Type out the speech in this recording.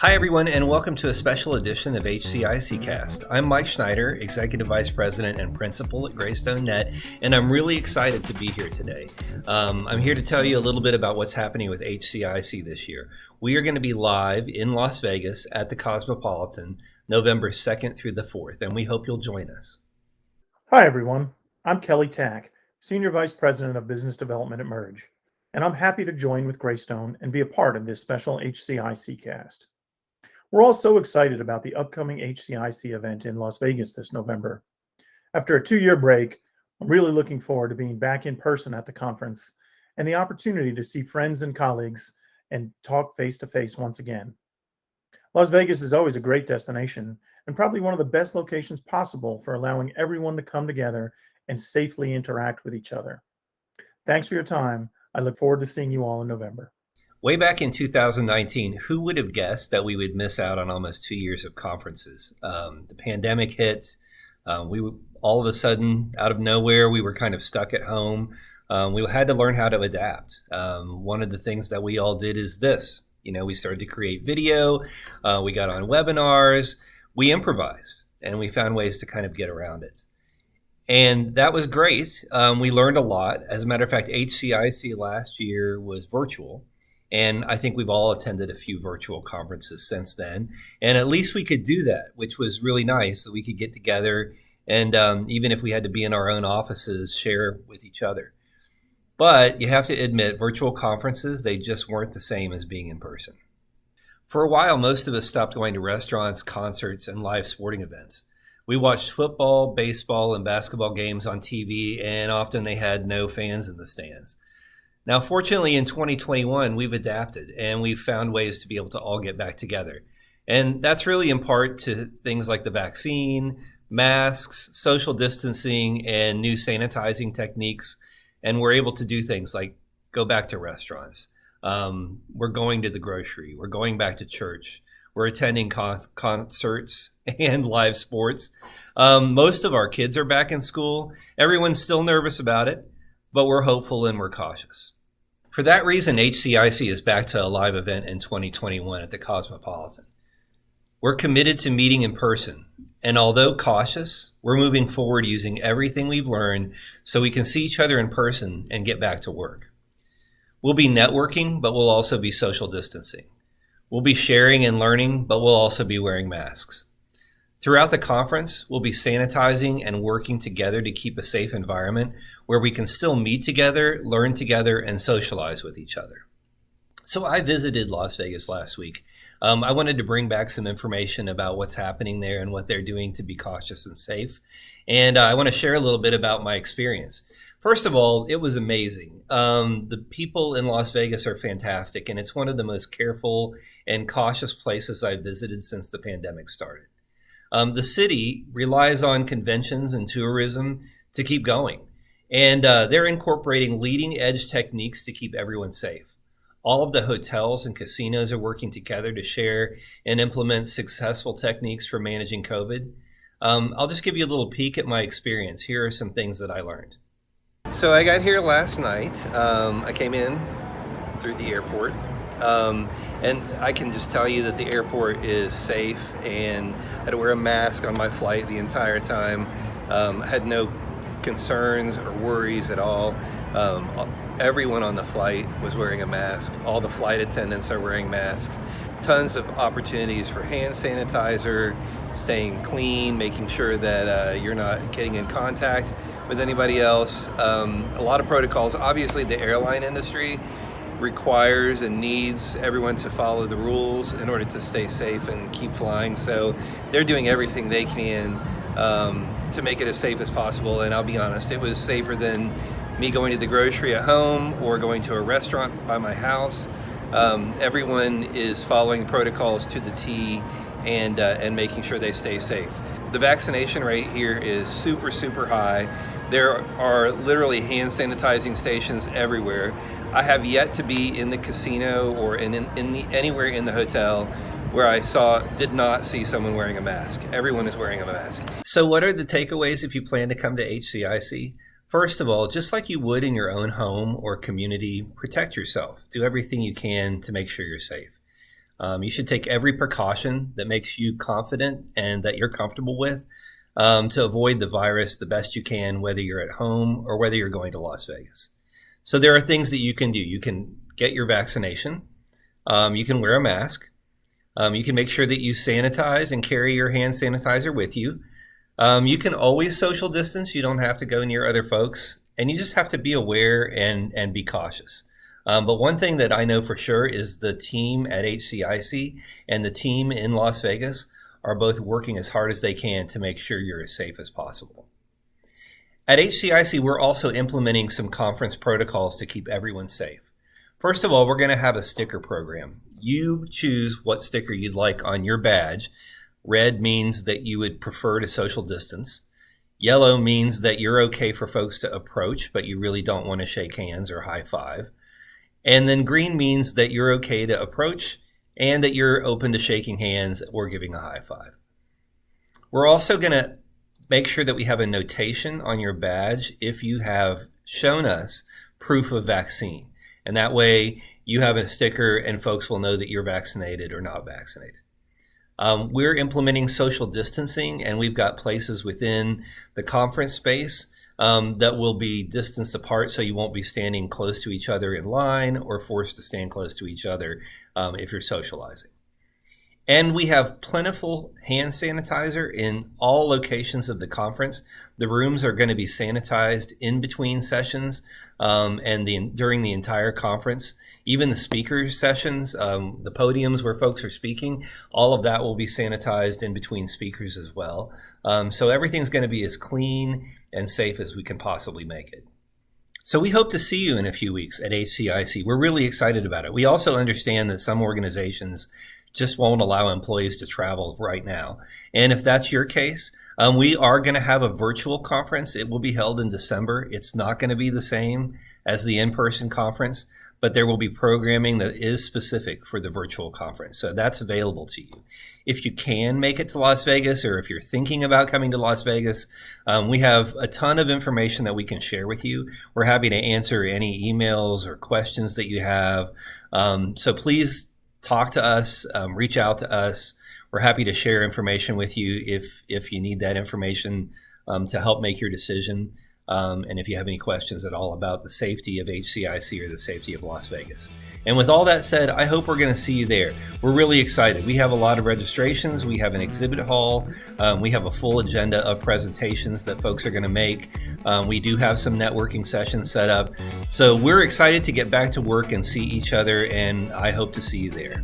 Hi, everyone, and welcome to a special edition of HCICast. I'm Mike Schneider, Executive Vice President and Principal at Greystone.Net, and I'm really excited to be here today. I'm here to tell you a little bit about what's happening with HCIC this year. We are going to be live in Las Vegas at the Cosmopolitan, November 2nd through the 4th, and we hope you'll join us. Hi, everyone. I'm Kelly Tack, Senior Vice President of Business Development at Merge, and I'm happy to join with Greystone and be a part of this special HCICast. We're all so excited about the upcoming HCIC event in Las Vegas this November. After a 2-year break, I'm really looking forward to being back in person at the conference and the opportunity to see friends and colleagues and talk face-to-face once again. Las Vegas is always a great destination and probably one of the best locations possible for allowing everyone to come together and safely interact with each other. Thanks for your time. I look forward to seeing you all in November. Way back in 2019, who would have guessed that we would miss out on almost 2 years of conferences? The pandemic hit. All of a sudden, out of nowhere, we were kind of stuck at home. We had to learn how to adapt. One of the things that we all did is this. We started to create video. We got on webinars. We improvised, and we found ways to kind of get around it. And that was great. We learned a lot. As a matter of fact, HCIC last year was virtual. And I think we've all attended a few virtual conferences since then. And at least we could do that, which was really nice, that we could get together and even if we had to be in our own offices, share with each other. But you have to admit, virtual conferences, they just weren't the same as being in person. For a while, most of us stopped going to restaurants, concerts, and live sporting events. We watched football, baseball, and basketball games on TV, and often they had no fans in the stands. Now, fortunately, in 2021, we've adapted and we've found ways to be able to all get back together. And that's really in part to things like the vaccine, masks, social distancing, and new sanitizing techniques. And we're able to do things like go back to restaurants. We're going to the grocery. We're going back to church. We're attending concerts and live sports. Most of our kids are back in school. Everyone's still nervous about it, but we're hopeful and we're cautious. For that reason, HCIC is back to a live event in 2021 at the Cosmopolitan. We're committed to meeting in person, and although cautious, we're moving forward using everything we've learned so we can see each other in person and get back to work. We'll be networking, but we'll also be social distancing. We'll be sharing and learning, but we'll also be wearing masks. Throughout the conference, we'll be sanitizing and working together to keep a safe environment where we can still meet together, learn together, and socialize with each other. So I visited Las Vegas last week. I wanted to bring back some information about what's happening there and what they're doing to be cautious and safe. And I want to share a little bit about my experience. First of all, it was amazing. The people in Las Vegas are fantastic, and it's one of the most careful and cautious places I've visited since the pandemic started. The city relies on conventions and tourism to keep going, and they're incorporating leading edge techniques to keep everyone safe. All of the hotels and casinos are working together to share and implement successful techniques for managing COVID. I'll just give you a little peek at my experience. Here are some things that I learned. So I got here last night. I came in through the airport. And I can just tell you that the airport is safe, and I had to wear a mask on my flight the entire time. I had no concerns or worries at all. Everyone on the flight was wearing a mask. All the flight attendants are wearing masks. Tons of opportunities for hand sanitizer, staying clean, making sure that you're not getting in contact with anybody else. A lot of protocols. Obviously, the airline industry requires and needs everyone to follow the rules in order to stay safe and keep flying. So they're doing everything they can to make it as safe as possible. And I'll be honest, it was safer than me going to the grocery at home or going to a restaurant by my house. Everyone is following protocols to the T and making sure they stay safe. The vaccination rate here is super, super high. There are literally hand sanitizing stations everywhere. I have yet to be in the casino or anywhere in the hotel where I did not see someone wearing a mask. Everyone is wearing a mask. So what are the takeaways if you plan to come to HCIC? First of all, just like you would in your own home or community, protect yourself. Do everything you can to make sure you're safe. You should take every precaution that makes you confident and that you're comfortable with to avoid the virus the best you can, whether you're at home or whether you're going to Las Vegas. So there are things that you can do. You can get your vaccination. You can wear a mask. You can make sure that you sanitize and carry your hand sanitizer with you. You can always social distance. You don't have to go near other folks. And you just have to be aware and be cautious. But one thing that I know for sure is the team at HCIC and the team in Las Vegas are both working as hard as they can to make sure you're as safe as possible. At HCIC, we're also implementing some conference protocols to keep everyone safe. First of all, we're going to have a sticker program. You choose what sticker you'd like on your badge. Red means that you would prefer to social distance. Yellow means that you're okay for folks to approach, but you really don't want to shake hands or high five. And then green means that you're okay to approach and that you're open to shaking hands or giving a high five. We're also going to make sure that we have a notation on your badge if you have shown us proof of vaccine. And that way you have a sticker and folks will know that you're vaccinated or not vaccinated. We're implementing social distancing, and we've got places within the conference space that will be distanced apart, so you won't be standing close to each other in line or forced to stand close to each other if you're socializing. And we have plentiful hand sanitizer in all locations of the conference. The rooms are going to be sanitized in between sessions and during the entire conference. Even the speaker sessions, the podiums where folks are speaking, all of that will be sanitized in between speakers as well. So everything's going to be as clean and safe as we can possibly make it. So we hope to see you in a few weeks at HCIC. We're really excited about it. We also understand that some organizations just won't allow employees to travel right now. And if that's your case, we are going to have a virtual conference. It will be held in December. It's not going to be the same as the in-person conference, but there will be programming that is specific for the virtual conference. So that's available to you. If you can make it to Las Vegas, or if you're thinking about coming to Las Vegas, we have a ton of information that we can share with you. We're happy to answer any emails or questions that you have. So please talk to us, reach out to us. We're happy to share information with you if you need that information to help make your decision. And if you have any questions at all about the safety of HCIC or the safety of Las Vegas. And with all that said, I hope we're going to see you there. We're really excited. We have a lot of registrations. We have an exhibit hall. We have a full agenda of presentations that folks are going to make. We do have some networking sessions set up. So we're excited to get back to work and see each other, and I hope to see you there.